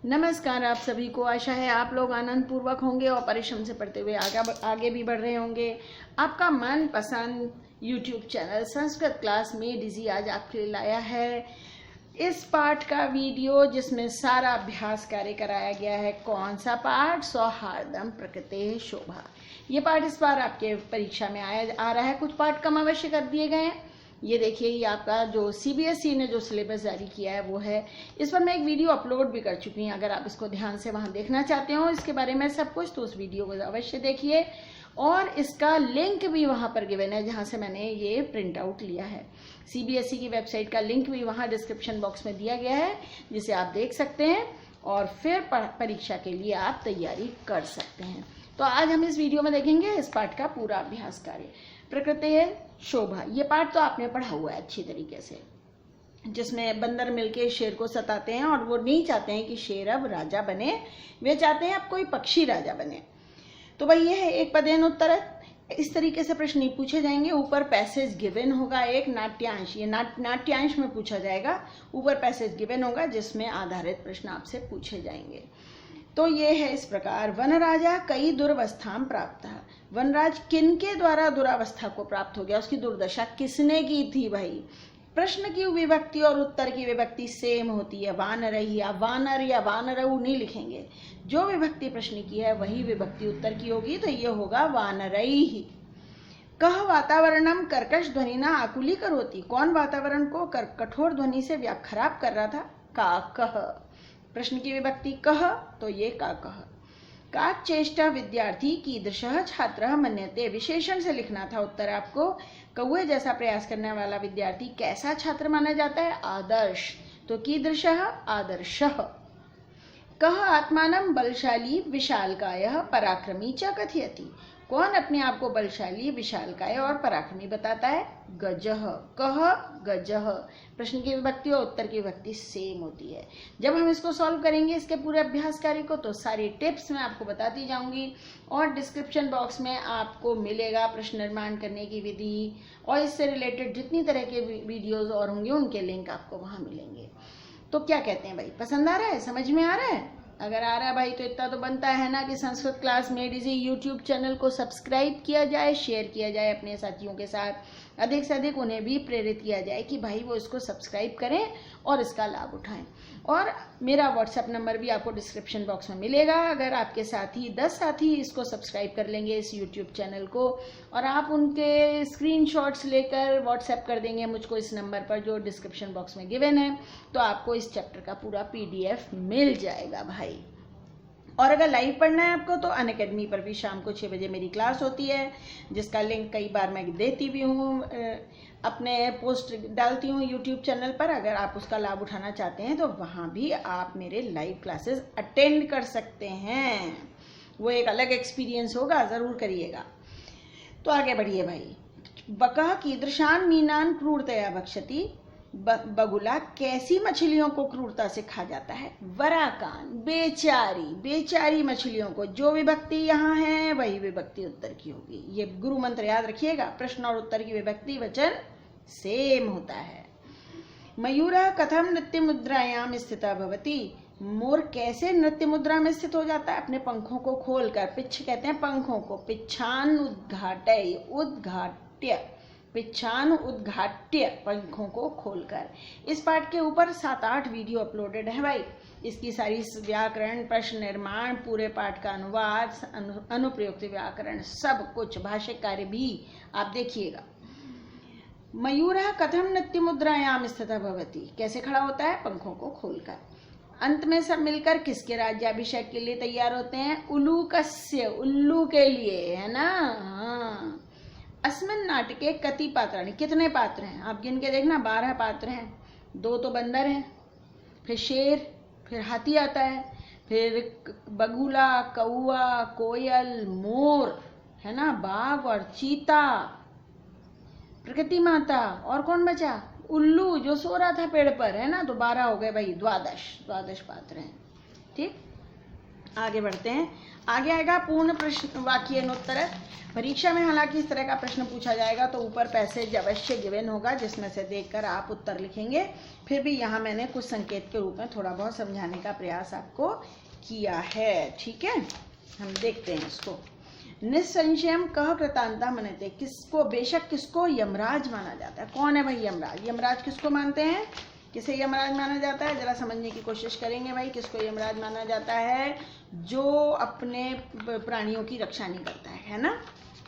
नमस्कार आप सभी को। आशा है आप लोग आनंद पूर्वक होंगे और परिश्रम से पढ़ते हुए आगे भी बढ़ रहे होंगे। आपका मनपसंद YouTube चैनल संस्कृत क्लास में डिजी आज आपके लिए लाया है इस पाठ का वीडियो जिसमें सारा अभ्यास कार्य कराया गया है। कौन सा पाठ? सौहार्दम प्रकृते शोभा। ये पाठ इस बार आपके परीक्षा में आ रहा है। कुछ पाठ कम अवश्य कर दिए गए हैं। ये देखिए, ये आपका जो CBSE ने जो सिलेबस जारी किया है वो है। इस पर मैं एक वीडियो अपलोड भी कर चुकी हूँ। अगर आप इसको ध्यान से वहाँ देखना चाहते हो इसके बारे में सब कुछ, तो उस वीडियो को अवश्य देखिए। और इसका लिंक भी वहाँ पर गिवन है जहाँ से मैंने ये प्रिंट आउट लिया है। CBSE की वेबसाइट का लिंक भी वहाँ डिस्क्रिप्शन बॉक्स में दिया गया है, जिसे आप देख सकते हैं और फिर परीक्षा के लिए आप तैयारी कर सकते हैं। तो आज हम इस वीडियो में देखेंगे इस पाठ का पूरा अभ्यास कार्य। प्रकृति है शोभा, ये पाठ तो आपने पढ़ा हुआ है अच्छी तरीके से, जिसमें बंदर मिलके शेर को सताते हैं और वो नहीं चाहते हैं कि शेर अब राजा बने, वे चाहते हैं अब कोई पक्षी राजा बने। तो भाई ये है एक पदेन उत्तर। इस तरीके से प्रश्न नहीं पूछे जाएंगे। ऊपर पैसेज गिवन होगा, एक नाट्यांश, ये नाट्यांश में पूछा जाएगा। ऊपर पैसेज गिवन होगा जिसमें आधारित प्रश्न आपसे पूछे जाएंगे। तो ये है इस प्रकार। वन राजा कई दुर्वस्थाम प्राप्त। वनराज किनके द्वारा दुरावस्था को प्राप्त हो गया, उसकी दुर्दशा किसने की थी? भाई प्रश्न की विभक्ति और उत्तर की विभक्ति सेम होती है। वानरही या वानर या वानरऊ नहीं लिखेंगे। जो विभक्ति प्रश्न की है वही विभक्ति उत्तर की होगी, तो ये होगा वानरई। कह वातावरणम कर्कश ध्वनि ना आकुली करोती। कौन वातावरण को कठोर ध्वनि से खराब कर रहा था? का कह। प्रश्न की विभक्ति कह, तो ये का कह। का चेष्टा विद्यार्थी कीदृशः छात्रः मन्यते। विशेषण से लिखना था उत्तर आपको। कौवे जैसा प्रयास करने वाला विद्यार्थी कैसा छात्र माना जाता है? आदर्श। तो कीदृशः आदर्शः। कह आत्मानं बलशाली विशालकायः पराक्रमी च कथयति। कौन अपने आप को बलशाली विशालकाय और पराक्रमी बताता है? गजः। कह गजः। प्रश्न की विभक्ति और उत्तर की विभक्ति सेम होती है। जब हम इसको सॉल्व करेंगे इसके पूरे अभ्यास कार्य को, तो सारी टिप्स मैं आपको बताती जाऊंगी और डिस्क्रिप्शन बॉक्स में आपको मिलेगा प्रश्न निर्माण करने की विधि और इससे रिलेटेड जितनी तरह के वीडियोज और होंगे उनके लिंक आपको वहां मिलेंगे। तो क्या कहते हैं भाई, पसंद आ रहा है? समझ में आ रहा है? अगर आ रहा है भाई तो इतना तो बनता है ना कि संस्कृत क्लास में इसी YouTube चैनल को सब्सक्राइब किया जाए, शेयर किया जाए अपने साथियों के साथ, अधिक से अधिक उन्हें भी प्रेरित किया जाए कि भाई वो इसको सब्सक्राइब करें और इसका लाभ उठाएं। और मेरा WhatsApp नंबर भी आपको डिस्क्रिप्शन बॉक्स में मिलेगा। अगर आपके साथी 10 साथी इसको सब्सक्राइब कर लेंगे इस YouTube चैनल को और आप उनके स्क्रीनशॉट्स लेकर WhatsApp कर देंगे मुझको इस नंबर पर जो डिस्क्रिप्शन बॉक्स में गिवन है, तो आपको इस चैप्टर का पूरा PDF मिल जाएगा भाई। और अगर लाइव पढ़ना है आपको तो अनअकैडमी पर भी शाम को 6 बजे मेरी क्लास होती है, जिसका लिंक कई बार मैं देती भी हूँ, अपने पोस्ट डालती हूँ YouTube चैनल पर। अगर आप उसका लाभ उठाना चाहते हैं तो वहाँ भी आप मेरे लाइव क्लासेस अटेंड कर सकते हैं। वो एक अलग एक्सपीरियंस होगा, ज़रूर करिएगा। तो आगे बढ़िए भाई। बकह कीदृशान मीनान क्रूरतया भक्षति। बगुला कैसी मछलियों को क्रूरता से खा जाता है? वराकान, बेचारी, बेचारी मछलियों को। जो विभक्ति यहाँ है वही विभक्ति उत्तर की होगी। ये गुरु मंत्र याद रखिएगा। प्रश्न और उत्तर की विभक्ति वचन सेम होता है। मयूरः कथम नृत्य मुद्रायाम स्थिता भवति। मोर कैसे नृत्य मुद्रा में स्थित हो जाता है? अपने पंखों को खोलकर। पिच्छ कहते हैं पंखों को। पिच्छान उद्घाटय, उद्घाट्य, पिच्छान उद्घाट्य, पंखों को खोलकर। इस पाठ के ऊपर 7-8 वीडियो अपलोडेड है भाई। इसकी सारी व्याकरण, प्रश्न निर्माण, पूरे पाठ का अनुवाद, अनुप्रयुक्त व्याकरण, सब कुछ, भाष्य कार्य भी आप देखिएगा। मयूरः कथम नृत्य मुद्रायाम स्थितः भवति। कैसे खड़ा होता है? पंखों को खोलकर। अंत में सब मिलकर किसके राज्याभिषेक के लिए तैयार होते हैं? उलूकस्य, उल्लू के लिए, है ना? हाँ। अस्मिन् नाटके कति पात्राणि। कितने पात्र हैं आप गिन के देखना। 12 पात्र हैं। 2 तो बंदर हैं, फिर शेर, फिर हाथी आता है, फिर बगुला, कौआ, कोयल, मोर, है ना, बाघ और चीता, प्रकृति माता, और कौन बचा? उल्लू जो सो रहा था पेड़ पर, है ना। तो 12 हो गए भाई। 12 पात्र हैं। ठीक। आगे बढ़ते हैं। आगे आएगा पूर्ण प्रश्न वाक्यानुत्तर। परीक्षा में हालांकि इस तरह का प्रश्न पूछा जाएगा तो ऊपर पैसेज अवश्य गिवन होगा जिसमें से देखकर आप उत्तर लिखेंगे। फिर भी यहाँ मैंने कुछ संकेत के रूप में थोड़ा बहुत समझाने का प्रयास आपको किया है। ठीक है, हम देखते हैं इसको। निस्संशयम कह कृतांता मनते, किसको, बेशक किसको यमराज माना जाता है। कौन है भाई यमराज? यमराज किसको मानते हैं? किसे यमराज माना जाता है? जरा समझने की कोशिश करेंगे भाई। किसको यमराज माना जाता है? जो अपने प्राणियों की रक्षा नहीं करता है ना,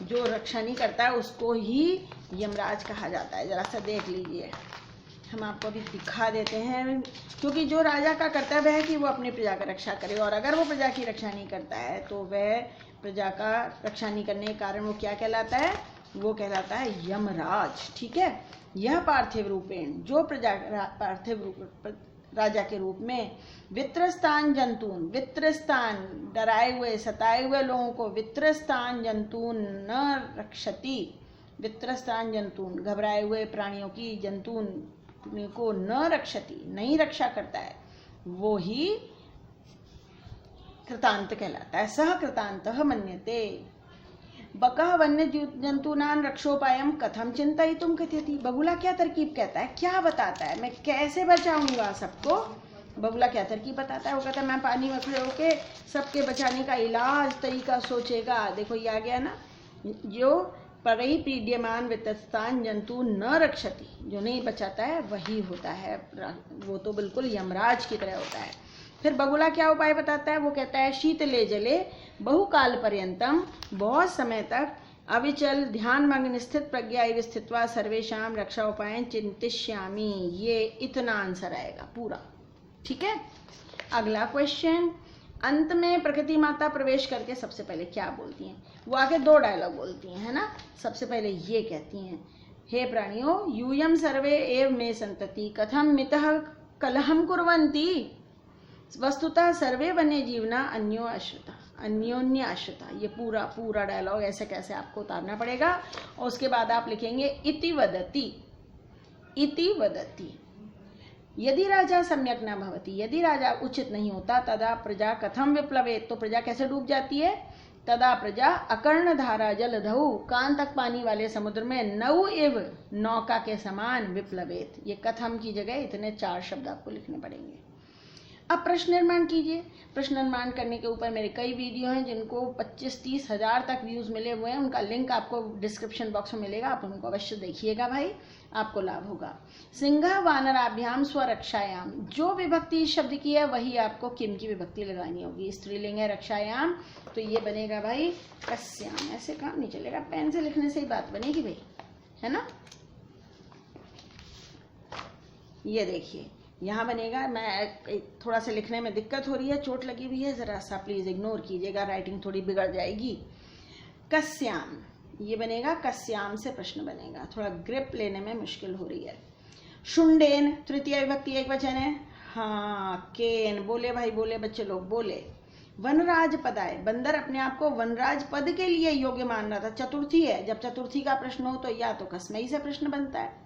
जो रक्षा नहीं करता है उसको ही यमराज कहा जाता है। जरा सा देख लीजिए, हम आपको अभी दिखा देते हैं। क्योंकि जो राजा का कर्तव्य है कि वो अपनी प्रजा का रक्षा करे, और अगर वो प्रजा की रक्षा नहीं करता है तो वह प्रजा का रक्षा नहीं करने के कारण वो क्या कहलाता है? वो कहलाता है यमराज। ठीक है, यह पार्थिव रूपेण, जो प्रजा पार्थिव रूप राजा के रूप में वित्रस्तान जंतून, वित्रस्तान डराए हुए सताए हुए लोगों को वित्रस्तान जंतून न रक्षति, वित्रस्तान जंतून घबराए हुए प्राणियों की, जंतून को न रक्षति नहीं रक्षा करता है, वो ही कृतांत कहलाता है। सह कृतांतः मन्यते। बकः वन्य जंतूनां रक्षोपायम कथम चिंतयितुम कथयति। बगुला क्या तरकीब कहता है, क्या बताता है, मैं कैसे बचाऊंगा सबको? बगुला क्या तरकीब बताता है? वो कहता है मैं पानी में खड़े होके सबके बचाने का इलाज तरीका सोचेगा। देखो ये आ गया ना, जो परई पीड्यमान वितस्तान जंतु न रक्षति, जो नहीं बचाता है वही होता है, वो तो बिल्कुल यमराज की तरह होता है। फिर बगुला क्या उपाय बताता है? वो कहता है शीतले जले बहुकाल पर्यंतम, बहुत समय तक अविचल ध्यान मग्न स्थित प्रज्ञा स्थित्वा सर्वेशाम रक्षा उपाय चिंतिष्यामि। ये इतना आंसर आएगा पूरा। ठीक है, अगला क्वेश्चन। अंत में प्रकृति माता प्रवेश करके सबसे पहले क्या बोलती हैं? वो आगे 2 डायलॉग बोलती हैं, है ना। सबसे पहले ये कहती हैं, हे प्राणियों, यूयम सर्वे एव मे संतति कथम मितः कलहम कुर्वन्ति, वस्तुतः सर्वे वन्य जीवना अन्योन्य आश्रिता। ये पूरा डायलॉग ऐसे कैसे आपको उतारना पड़ेगा। और उसके बाद आप लिखेंगे इति वदति। यदि राजा सम्यक न भवति, यदि राजा उचित नहीं होता, तदा प्रजा कथम विप्लवेत, तो प्रजा कैसे डूब जाती है? तदा प्रजा अकर्ण धारा जलधौ, कान तक पानी वाले समुद्र में नौ एव नौका के समान विप्लवेत। ये कथम की जगह इतने 4 शब्द आपको लिखने पड़ेंगे। अब प्रश्न निर्माण कीजिए। प्रश्न निर्माण करने के ऊपर मेरे कई वीडियो हैं जिनको 25-30 हजार तक व्यूज मिले हुए हैं। उनका लिंक आपको डिस्क्रिप्शन बॉक्स में मिलेगा, आप उनको अवश्य देखिएगा भाई, आपको लाभ होगा। सिंह वानराभ्याम स्वरक्षायाम, जो विभक्ति शब्द की है वही आपको किम की विभक्ति लगानी होगी। स्त्रीलिंग है रक्षायाम, तो ये बनेगा भाई कस्याम। ऐसे काम नहीं चलेगा, पेन से लिखने से ही बात बनेगी भाई, है ना। ये देखिए यहाँ बनेगा, मैं थोड़ा सा लिखने में दिक्कत हो रही है, चोट लगी हुई है, जरा सा प्लीज इग्नोर कीजिएगा, राइटिंग थोड़ी बिगड़ जाएगी। कस्याम, ये बनेगा कस्याम से प्रश्न बनेगा, थोड़ा ग्रिप लेने में मुश्किल हो रही है। शुंडेन, तृतीय विभक्ति एक वचन है। हाँ, केन, बोले भाई बोले, बच्चे लोग बोले। वनराज पदाय, बंदर अपने आप को वनराज पद के लिए योग्य मान रहा था। चतुर्थी है, जब चतुर्थी का प्रश्न हो तो या तो कस्मई से प्रश्न बनता है,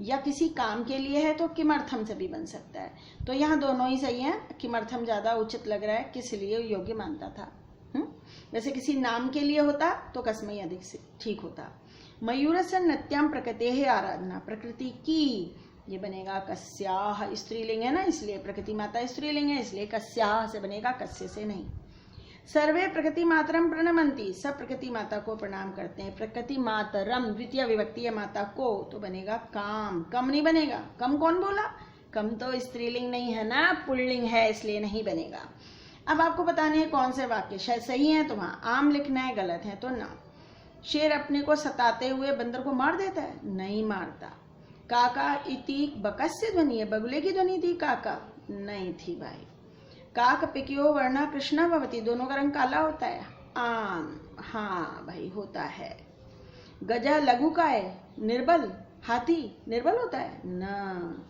या किसी काम के लिए है तो किमर्थम से भी बन सकता है। तो यहाँ दोनों ही सही है, किमर्थम ज्यादा उचित लग रहा है, किस लिए योग्य मानता था। वैसे किसी नाम के लिए होता तो कस्मई अधिक से ठीक होता। मयूरस्य नृत्यम प्रकृति है आराधना, प्रकृति की, ये बनेगा कस्याह, स्त्रीलिंग है ना, इसलिए प्रकृति माता स्त्रीलिंग है, इसलिए कस्याह से बनेगा, कस्य से नहीं। सर्वे प्रकृति मातरम प्रणमंती, सब प्रकृति माता को प्रणाम करते हैं। प्रकृति मातरम द्वितीय विभक्ति है माता को, तो बनेगा काम, कम नहीं बनेगा। कम कौन बोला? कम तो स्त्रीलिंग नहीं है ना, पुल्लिंग है, इसलिए नहीं बनेगा। अब आपको बताने हैं कौन से वाक्य शायद सही है तो वहां आम लिखना है, गलत है तो ना। शेर अपने को सताते हुए बंदर को मार देता है? नहीं मारता। काका इति बकस्य ध्वनि है, बगुले की ध्वनि थी काका? नहीं थी भाई। काक पिकियो वर्णा कृष्णा भवती, दोनों का रंग काला होता है? आम, हाँ भाई होता है। गजा लघु का है, निर्बल, हाथी निर्बल होता है? न।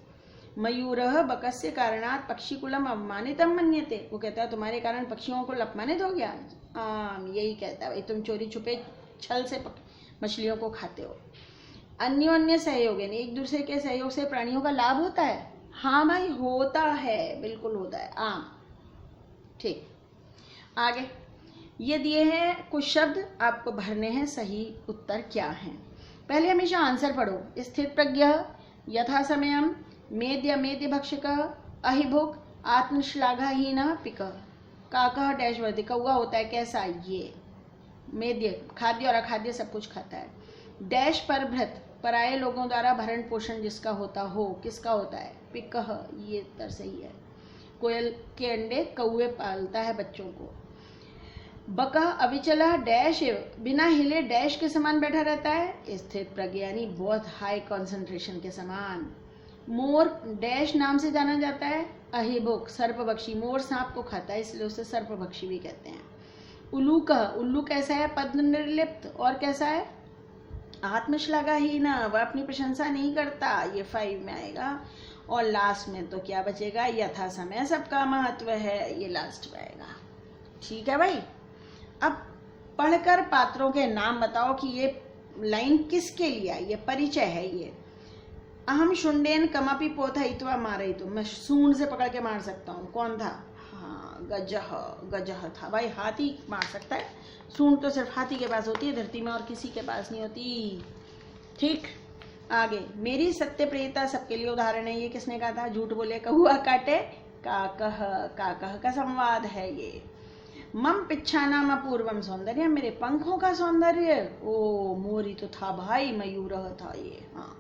मयूरः बकस्य कारणात् पक्षीकुलम अपमानितम मन्यते, वो कहता है तुम्हारे कारण पक्षियों को अपमानित हो गया। आम, यही कहता है भाई, तुम चोरी छुपे छल से मछलियों को खाते हो। अन्योन्य सहयोग, यानी एक दूसरे के सहयोग से प्राणियों का लाभ होता है? हाँ भाई होता है, बिल्कुल होता है। आम, ठीक। आगे ये दिए हैं कुछ शब्द, आपको भरने हैं सही उत्तर क्या है। पहले हमेशा आंसर पढ़ो। स्थित प्रज्ञ, यथा समयम, मेद्य मेद्य भक्षक, अहिभुक, आत्मश्लाघाहीन, पिक, काकः डैश वर्दी, कौआ होता है कैसा, ये मेद्य खाद्य और अखाद्य सब कुछ खाता है। डैश पर भृत, पराये लोगों द्वारा भरण पोषण जिसका होता हो, किसका होता है, पिकः, ये उत्तर सही है। कोयल के अंडे कौए पालता है बच्चों को। बकः अविचलः डैश, बिना हिले डैश के समान बैठा रहता है, स्थित प्रज्ञ यानी बहुत हाई कंसंट्रेशन के समान। मोर डैश नाम से जाना जाता है, अहिभुक सर्पभक्षी, मोर सांप को खाता है इसलिए उसे सर्पभक्षी भी कहते हैं। उल्लूकः, उल्लू कैसा है, पद्म निर्लिप्त, और कैसा है, आत्मश्लाघाहीन, वह अपनी प्रशंसा नहीं करता, ये 5 में आएगा। और लास्ट में तो क्या बचेगा, यथा समय सबका महत्व है, ये लास्ट में आएगा। ठीक है भाई, अब पढ़कर पात्रों के नाम बताओ कि ये लाइन किसके लिए आई, ये परिचय है। ये अहम शुंडेन कमपि पोथयित्वा मारयितुं, मैं सूंड से पकड़ के मार सकता हूँ, कौन था, हाँ गजह, गजह था भाई, हाथी मार सकता है, सूंड तो सिर्फ हाथी के पास होती है धरती में और किसी के पास नहीं होती। ठीक, आगे मेरी सत्य प्रियता सबके लिए उदाहरण है, ये किसने कहा था, झूठ बोले कौआ काटे, काकः, काकः का संवाद है ये। मम पिच्छानाम अपूर्वम सौंदर्य, मेरे पंखों का सौंदर्य, ओ मोरी तो था भाई, मयूर था ये। हाँ,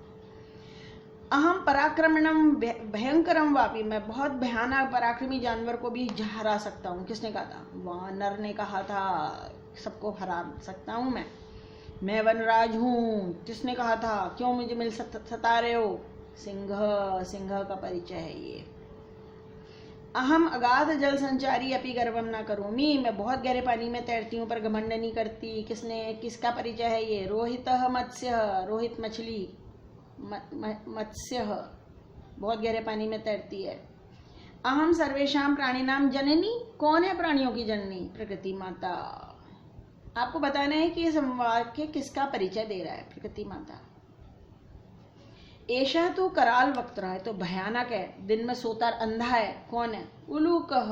अहम पराक्रमणम भयंकरम वापी, मैं बहुत भयानक पराक्रमी जानवर को भी हरा सकता हूँ, किसने कहा था, वानर ने कहा था, सबको हरा सकता हूँ मैं वनराज हूँ, किसने कहा था, क्यों मुझे मिल सता रहे हो, सिंह, सिंह का परिचय है ये। अहम अगाध जल संचारी अपि गर्वम न करोमि, मैं बहुत गहरे पानी में तैरती हूँ पर घमंड नहीं करती, किसका परिचय है ये, रोहितः मत्स्य, रोहित मछली, मत्स्य बहुत गहरे पानी में तैरती है। अहम सर्वेशाम प्राणिनाम जननी, कौन है प्राणियों की जननी, प्रकृति माता। आपको बताना है कि ये संवाद के किसका परिचय दे रहा है, प्रकृति माता। एषः तो कराल वक्त रहा है, तो भयानक है, दिन में सोता अंधा है, कौन है, उलूकः।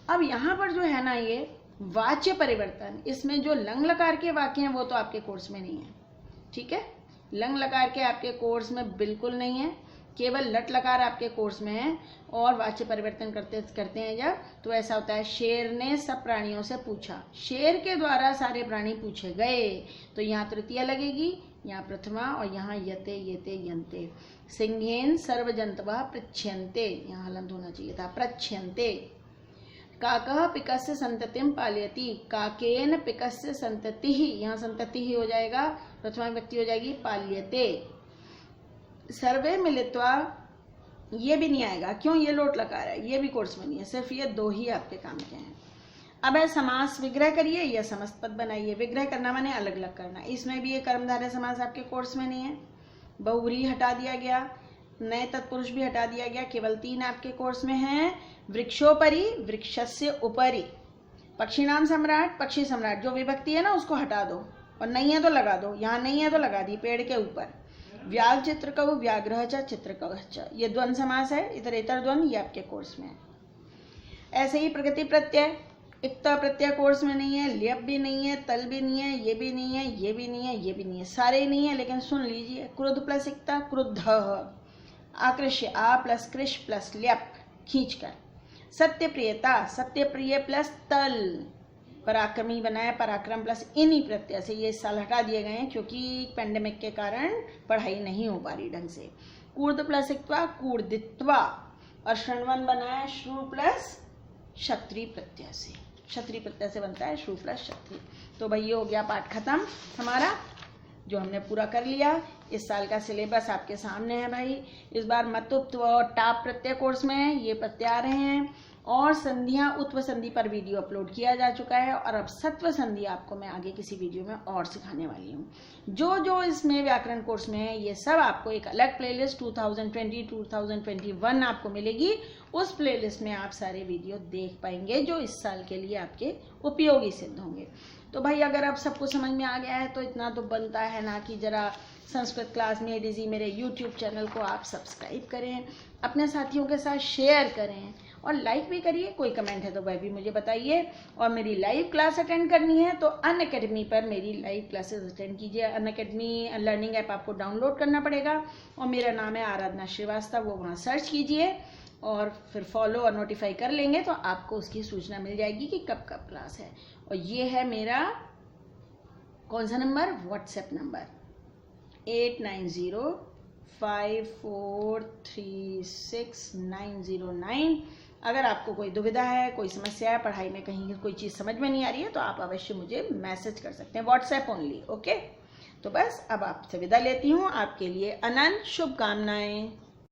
अब यहां पर जो है ना ये वाच्य परिवर्तन, इसमें जो लंग लकार के वाक्य हैं वो तो आपके कोर्स में नहीं है। ठीक है, लंग लकार के आपके कोर्स में बिल्कुल नहीं है, केवल लट लकार आपके कोर्स में है। और वाच्य परिवर्तन करते हैं जब, तो ऐसा होता है, शेर ने सब प्राणियों से पूछा, शेर के द्वारा सारे प्राणी पूछे गए, तो यहाँ तृतीया लगेगी, यहाँ प्रथमा, और यहाँ यते येते यन्ते। सिंहेन सर्वजंतवः पृच्छ्यन्ते, यहाँ हलंत होना चाहिए था, पृच्छ्यन्ते। काकः पिकस्य संततिम पालयति, काकेन पिकस्य संतति, यहाँ संतति ही हो जाएगा, प्रथमा व्यक्ति हो जाएगी, पाल्यते। सर्वे मिलित्वा, ये भी नहीं आएगा, क्यों, ये लोट लकार है, ये भी कोर्स में नहीं है, सिर्फ ये 2 ही आपके काम के हैं। अब है समास विग्रह करिए या समस्त पद बनाइए। विग्रह करना माने अलग अलग करना, इसमें भी ये कर्मधारय समास आपके कोर्स में नहीं है। बहुव्रीहि हटा दिया गया, नए तत्पुरुष भी हटा दिया गया, केवल 3 आपके कोर्स में हैं। वृक्षोपरि, वृक्षस्य उपरि, पक्षीणाम सम्राट, पक्षी सम्राट, जो विभक्ति है ना उसको हटा दो, और नहीं है तो लगा दो, यहाँ नहीं है तो लगा दी, पेड़ के ऊपर। व्याघ्र चित्रकव, व्याघ्रः च चित्रकवः च, ये द्वंद्व समास है, इतरेतर द्वंद्व, ये आपके कोर्स में है। ऐसे ही प्रकृति प्रत्यय, इक्त प्रत्यय कोर्स में नहीं है, लियप भी नहीं है, तल भी नहीं है, ये भी नहीं है, ये भी नहीं है, ये भी नहीं है, सारे नहीं है, लेकिन सुन लीजिए। क्रुद्ध प्लस इक्ता, क्रुद्धः। आकृष्य, आ प्लस कृष प्लस ल्यप, खींचकर। सत्य प्रियता, सत्य प्रिय प्लस तल। पराक्रमी बनाया, पराक्रम प्लस इन्हीं प्रत्यय से, ये इस साल हटा दिए गए हैं क्योंकि पेंडेमिक के कारण पढ़ाई नहीं हो पा रही ढंग से। कूर्द प्लस इक्त्वा, कूर्दित्वा। और श्रृण्वन बनाया श्रु प्लस क्षत्रिय प्रत्यय से, क्षत्रिय प्रत्यय से बनता है श्रु प्लस क्षत्रिय। तो भाई ये हो गया पाठ खत्म हमारा, जो हमने पूरा कर लिया। इस साल का सिलेबस आपके सामने है भाई। इस बार मतुत्व और टाप प्रत्यय कोर्स में ये प्रत्यय आ रहे हैं, और संधियां उत्व संधि पर वीडियो अपलोड किया जा चुका है, और अब सत्व संधि आपको मैं आगे किसी वीडियो में और सिखाने वाली हूँ। जो जो इसमें व्याकरण कोर्स में है ये सब आपको एक अलग प्लेलिस्ट 2020 2021 आपको मिलेगी। उस प्लेलिस्ट में आप सारे वीडियो देख पाएंगे जो इस साल के लिए आपके उपयोगी सिद्ध होंगे। तो भाई अगर आप सबको समझ में आ गया है तो इतना तो बनता है ना कि जरा संस्कृत क्लास में मेरे YouTube चैनल को आप सब्सक्राइब करें, अपने साथियों के साथ शेयर करें, और लाइक भी करिए, कोई कमेंट है तो वह भी मुझे बताइए। और मेरी लाइव क्लास अटेंड करनी है तो अनअकैडमी पर मेरी लाइव क्लासेस अटेंड कीजिए। अनअकैडमी लर्निंग ऐप आपको डाउनलोड करना पड़ेगा और मेरा नाम है आराधना श्रीवास्तव, वो वहाँ सर्च कीजिए और फिर फॉलो और नोटिफाई कर लेंगे तो आपको उसकी सूचना मिल जाएगी कि कब कब क्लास है। और ये है मेरा कौन सा नंबर, व्हाट्सएप नंबर 8905436909। अगर आपको कोई दुविधा है, कोई समस्या है, पढ़ाई में कहीं कोई चीज़ समझ में नहीं आ रही है तो आप अवश्य मुझे मैसेज कर सकते हैं, व्हाट्सएप ओनली। ओके, तो बस अब आपसे विदा लेती हूँ। आपके लिए अनंत शुभकामनाएं।